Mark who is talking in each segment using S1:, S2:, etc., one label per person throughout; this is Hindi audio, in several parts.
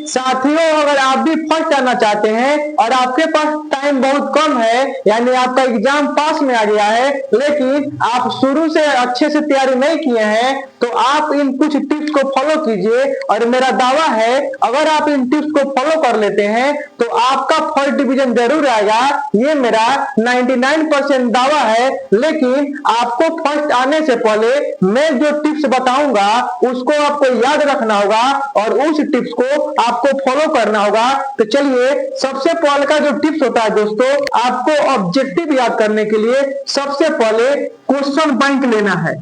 S1: साथियों, अगर आप भी फर्स्ट आना चाहते हैं और आपके पास टाइम बहुत कम है, यानी आपका एग्जाम पास में आ गया है, लेकिन आप शुरू से अच्छे से तैयारी नहीं किए हैं, तो आप इन कुछ टिप्स को फॉलो कीजिए। और मेरा दावा है, अगर आप इन टिप्स को फॉलो कर लेते हैं तो आपका फर्स्ट डिवीजन जरूर आएगा। ये मेरा 99% दावा है। लेकिन आपको फर्स्ट आने से पहले मैं जो टिप्स बताऊंगा उसको आपको याद रखना होगा और उस टिप्स को आपको फॉलो करना होगा। तो चलिए, सबसे पहले का जो टिप्स होता है दोस्तों, आपको ऑब्जेक्टिव याद करने के लिए सबसे पहले क्वेश्चन बैंक लेना है।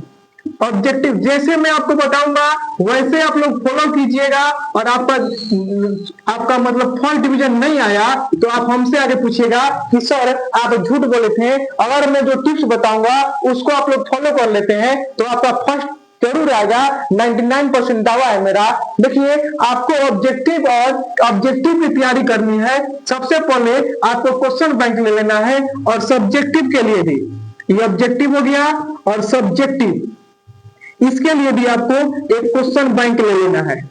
S1: ऑब्जेक्टिव जैसे मैं आपको बताऊंगा वैसे आप लोग फॉलो कीजिएगा। और आपका मतलब फर्स्ट डिवीजन नहीं आया तो आप हमसे आगे पूछिएगा कि सर आप झूठ बोले थे। अगर मैं जो टिप्स बताऊंगा उसको आप लोग फॉलो कर लेते हैं तो आपका फर्स्ट जरूर आएगा। 99% दावा है मेरा। देखिए, आपको ऑब्जेक्टिव की तैयारी करनी है। सबसे पहले आपको क्वेश्चन बैंक ले लेना है और सब्जेक्टिव के लिए भी, ये ऑब्जेक्टिव हो गया और सब्जेक्टिव, इसके लिए भी आपको एक क्वेश्चन बैंक ले लेना है।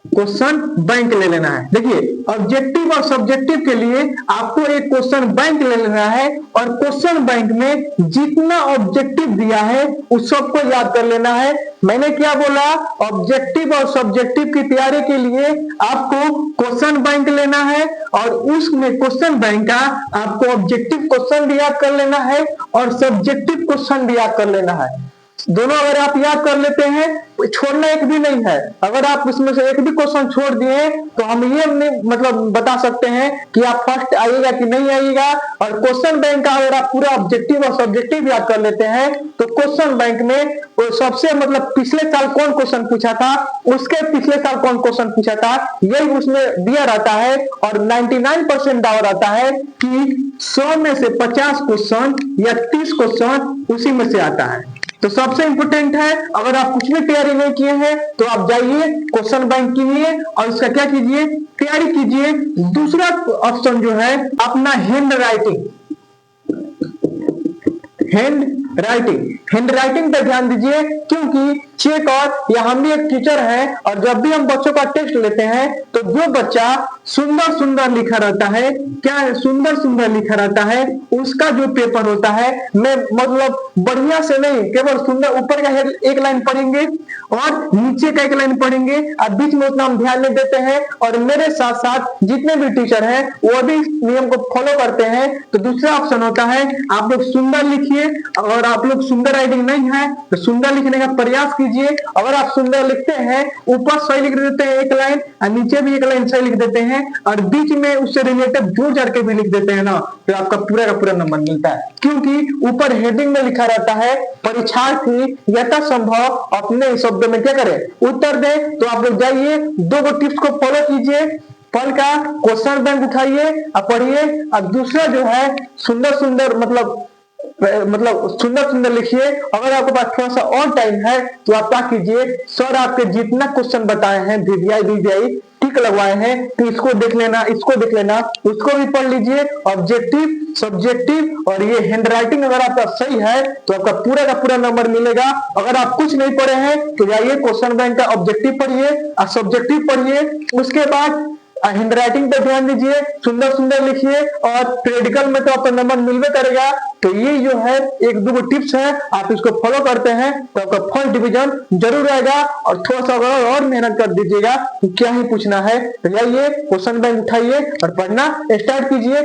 S1: क्वेश्चन बैंक ले लेना है। देखिए, ऑब्जेक्टिव और सब्जेक्टिव के लिए आपको एक क्वेश्चन बैंक ले लेना है और क्वेश्चन बैंक में जितना ऑब्जेक्टिव दिया है उस सबको याद कर लेना है। मैंने क्या बोला, ऑब्जेक्टिव और सब्जेक्टिव की तैयारी के लिए आपको क्वेश्चन बैंक लेना है और उसमें क्वेश्चन बैंक का आपको ऑब्जेक्टिव क्वेश्चन भी याद कर लेना है और सब्जेक्टिव क्वेश्चन भी याद कर लेना है। दोनों अगर आप याद कर लेते हैं, छोड़ना एक भी नहीं है। अगर आप इसमें से एक भी क्वेश्चन छोड़ दिए तो हम ये नहीं मतलब बता सकते हैं कि आप फर्स्ट आइएगा कि नहीं आइएगा। और क्वेश्चन बैंक का अगर आप पूरा ऑब्जेक्टिव और सब्जेक्टिव याद कर लेते हैं तो क्वेश्चन बैंक में वो सबसे मतलब पिछले साल कौन क्वेश्चन पूछा था, उसके पिछले साल कौन क्वेश्चन पूछा था, यही उसमें दिया रहता है। और 99% दावा रहता है कि 100 में से 50 क्वेश्चन या 30 क्वेश्चन उसी में से आता है। तो सबसे इंपोर्टेंट है, अगर आप कुछ भी तैयारी नहीं किए हैं तो आप जाइए क्वेश्चन बैंक कीजिए और इसका क्या कीजिए, तैयारी कीजिए। दूसरा ऑप्शन जो है अपना हैंड राइटिंग पे ध्यान दीजिए, क्योंकि चेक और या हम भी एक टीचर हैं और जब भी हम बच्चों का टेस्ट लेते हैं तो जो बच्चा सुंदर लिखा रहता है, क्या सुंदर लिखा रहता है, उसका जो पेपर होता है, मैं मतलब बढ़िया से नहीं, केवल सुंदर ऊपर का एक लाइन पढ़ेंगे और नीचे का एक लाइन पढ़ेंगे और बीच में उतना हम ध्यान नहीं देते हैं। और मेरे साथ साथ जितने भी टीचर हैं वो भी नियम को फॉलो करते हैं। तो दूसरा ऑप्शन होता है आप लोग सुंदर लिखिए। अगर आप लोग सुंदर राइटिंग नहीं है तो सुंदर लिखने का प्रयास कीजिए। अगर आप सुंदर लिखते हैं, ऊपर सही लिख देते हैं एक लाइन और नीचे भी एक लाइन सही लिख देते हैं और बीच में उससे रिलेटेड जोड़ जाड़ के भी लिख देते हैं ना, तो आपका पूरा का पूरा नंबर मिलता है। क्योंकि ऊपर हेडिंग में लिखा रहता है परीक्षार्थी यथासंभव अपने शब्दों में क्या करे, उत्तर दे। तो आप लोग जाइए, दो टिप्स को फॉलो कीजिए। पल का क्वेश्चन बैंक उठाइए और पढ़िए और दूसरा जो है सुंदर सुंदर लिखिए। अगर आपके पास थोड़ा सा और टाइम है तो आप क्या कीजिए, सर आपके जितना क्वेश्चन बताए हैं वीवीआई टिक लगवाए हैं तो इसको देख लेना, उसको भी पढ़ लीजिए। ऑब्जेक्टिव, सब्जेक्टिव और ये हैंड राइटिंग अगर आपका सही है तो आपका पूरा का पूरा नंबर मिलेगा। अगर आप कुछ नहीं पढ़े हैं तो जाइए क्वेश्चन बैंक का ऑब्जेक्टिव पढ़िए और सब्जेक्टिव पढ़िए। उसके बाद हैंड राइटिंग पे ध्यान दीजिए, सुंदर लिखिए और प्रैक्टिकल में तो आपका नंबर मिलवे करेगा। तो ये जो है एक दो टिप्स है, आप इसको फॉलो करते हैं तो आपका फर्स्ट डिवीजन जरूर आएगा। और थोड़ा सा और मेहनत कर दीजिएगा तो क्या ही पूछना है। तो जाइए क्वेश्चन बैंक उठाइए और पढ़ना स्टार्ट कीजिए।